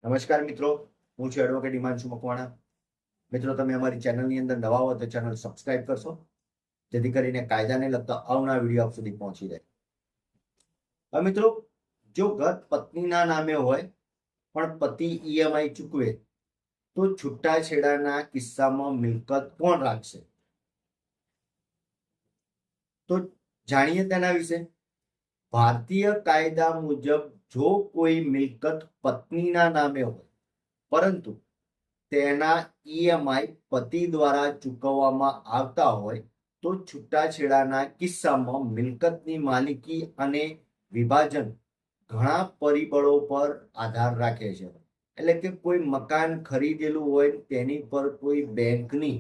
નમસ્કાર મિત્રો, હું છું એડવોકેટ હિમાંશુ મકવાણા. મિત્રો, તમે અમારી ચેનલની અંદર નવા હો તો ચેનલ સબસ્ક્રાઇબ કરશો, જેથી કરીને કાયદાને લગતા અવનવા વિડીયો આપ સુધી પહોંચી જાય. હવે મિત્રો, જો ઘર પત્નીના નામે હોય પણ પતિ ઈએમઆઈ ચૂકવે તો છૂટાછેડાના કિસ્સામાં મિલકત કોણ રાખશે? તો જાણીએ તેના વિશે. ભારતીય કાયદા મુજબ જો કોઈ મિલકત પત્નીના નામે હોય પરંતુ તેના ઈએમઆઈ પતિ દ્વારા ચૂકવવામાં આવતા હોય તો છૂટાછેડાના કિસ્સામાં મિલકતની માલિકી અને વિભાજન ઘણા પરિબળો પર આધાર રાખે છે. એટલે કે કોઈ મકાન ખરીદેલું હોય તેની પર કોઈ બેંકની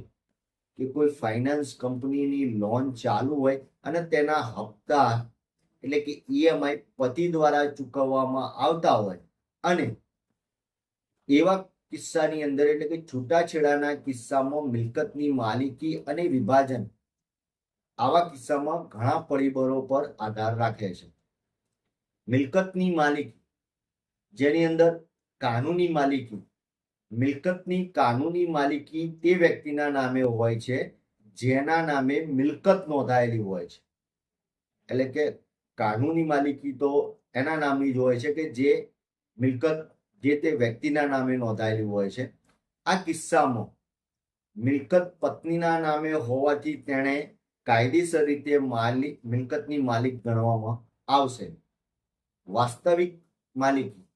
કે કોઈ ફાઇનાન્સ કંપનીની લોન ચાલુ હોય અને તેના હપ્તા એટલે કે ઈએમઆઈ પતિ દ્વારા ચૂકવવામાં આવતા હોય અને એવા કિસ્સાની અંદર એટલે કે છૂટાછેડાના કિસ્સામાં મિલકતની માલિકી અને વિભાજન આવા કિસ્સામાં ઘણા પરિબળો પર આધાર રાખે છે. મિલકતની માલિકી, જેની અંદર કાનૂની માલિકી, મિલકતની કાનૂની માલિકી તે વ્યક્તિના નામે હોય છે જેના નામે મિલકત નોંધાયેલી હોય છે. એટલે કે કાનૂની માલિકી તો એના નામની જ હોય છે કે જે મિલકત જે તે વ્યક્તિના નામે નોંધાયેલી હોય છે. આ કિસ્સામાં મિલકત પત્નીના નામે હોવાથી તેણે કાયદેસર રીતે મિલકતની માલિક ગણવામાં આવશે. વાસ્તવિક માલિકી,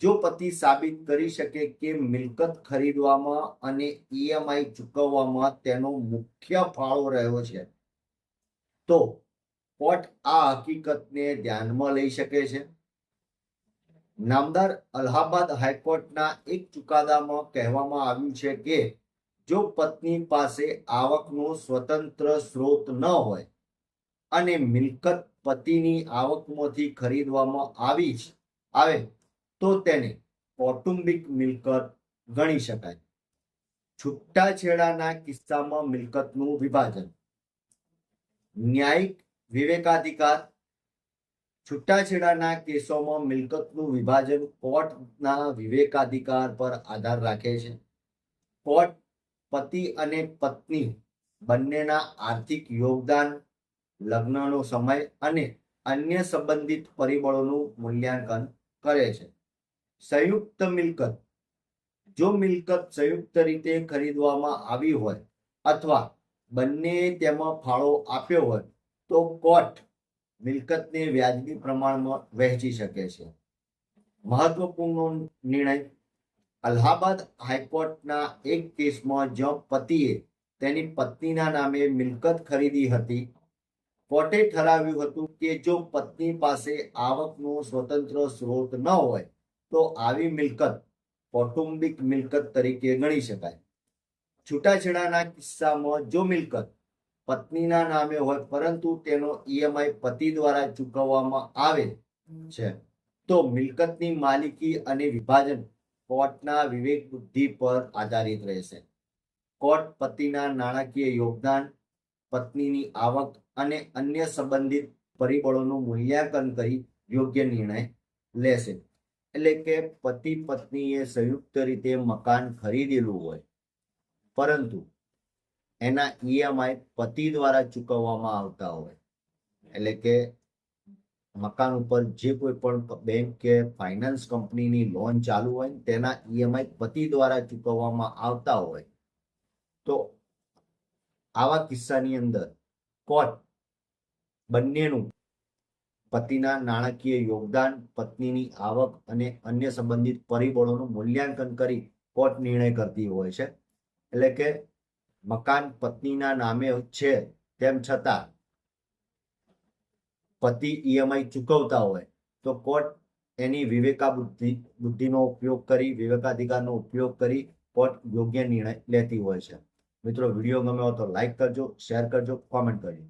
જો પતિ સાબિત કરી શકે કે મિલકત ખરીદવામાં અને ઈએમઆઈ ચૂકવવામાં તેનો મુખ્ય ફાળો રહ્યો છે તો કોર્ટ આ હકીકતને ધ્યાનમાં લઈ શકે છે. નામદાર અલ્હાબાદ હાઈકોર્ટના એક ચુકાદામાં કહેવામાં આવ્યું છે કે જો પત્ની પાસે આવકનો સ્વતંત્ર સ્ત્રોત ન હોય અને મિલકત પતિની આવકમાંથી ખરીદવામાં આવે તો તેને કૌટુંબિક મિલકત ગણી શકાય. છૂટાછેડાના કિસ્સામાં મિલકતનું વિભાજન. ન્યાયિક વિવેકાધિકાર. છૂટાછેડાના કેસોમાં મિલકતનું વિભાજન કોર્ટના વિવેકાધિકાર પર આધાર રાખે છે. કોર્ટ પતિ અને પત્ની બંનેના આર્થિક યોગદાન, લગ્નનો સમય અને અન્ય સંબંધિત પરિબળોનું મૂલ્યાંકન કરે છે. સંયુક્ત મિલકત. જો મિલકત સંયુક્ત રીતે ખરીદવામાં આવી હોય અથવા બંને તેમાં ફાળો આપ્યો હોય તો કોર્ટ મિલકતને વ્યાજબી પ્રમાણમાં વહેંચી શકે છે. મહત્વપૂર્ણ નિર્ણય. અલ્હાબાદ હાઈકોર્ટના એક કેસમાં જ્યાં પતિએ તેની પત્નીના નામે મિલકત ખરીદી હતી, કોર્ટે ઠરાવ્યું હતું કે જો પત્ની પાસે આવકનો સ્વતંત્ર સ્ત્રોત ન હોય તો આવી મિલકત કૌટુંબિક મિલકત તરીકે ગણી શકાય. છૂટાછેડાના કિસ્સામાં જો મિલકત પત્નીના નામે હોય પરંતુ તેનો ઈએમઆઈ પતિ દ્વારા ચૂકવવામાં આવે છે તો મિલકતની માલિકી અને વિભાજન કોર્ટના વિવેક બુદ્ધિ પર આધારિત રહેશે. કોર્ટ પતિના નાણાકીય યોગદાન, પત્નીની આવક અને અન્ય સંબંધિત પરિબળોનું મૂલ્યાંકન કરી યોગ્ય નિર્ણય લેશે. એટલે કે પતિ પત્નીએ સંયુક્ત રીતે મકાન ખરીદેલું હોય પરંતુ એના ઈએમઆઈ પતિ દ્વારા ચૂકવવામાં આવતા હોય, એટલે કે મકાન ઉપર જે કોઈ પણ બેંક કે ફાઇનાન્સ કંપનીની લોન ચાલુ હોય તેના ઈએમઆઈ પતિ દ્વારા ચૂકવવામાં આવતા હોય તો આવા કિસ્સાની અંદર કોર્ટ બંનેનું પતિના નાણાકીય યોગદાન, પત્નીની આવક અને અન્ય સંબંધિત પરિબળોનું મૂલ્યાંકન કરી કોર્ટ નિર્ણય કરતી હોય છે. એટલે કે મકાન પત્નીના નામે છે તેમ છતાં પતિ ઈએમઆઈ ચૂકવતા હોય તો કોર્ટ એની બુદ્ધિનો ઉપયોગ કરી, વિવેકાધિકારનો ઉપયોગ કરી કોર્ટ યોગ્ય નિર્ણય લેતી હોય છે. મિત્રો, વિડીયો ગમ્યો તો લાઈક કરજો, શેર કરજો, કોમેન્ટ કરજો.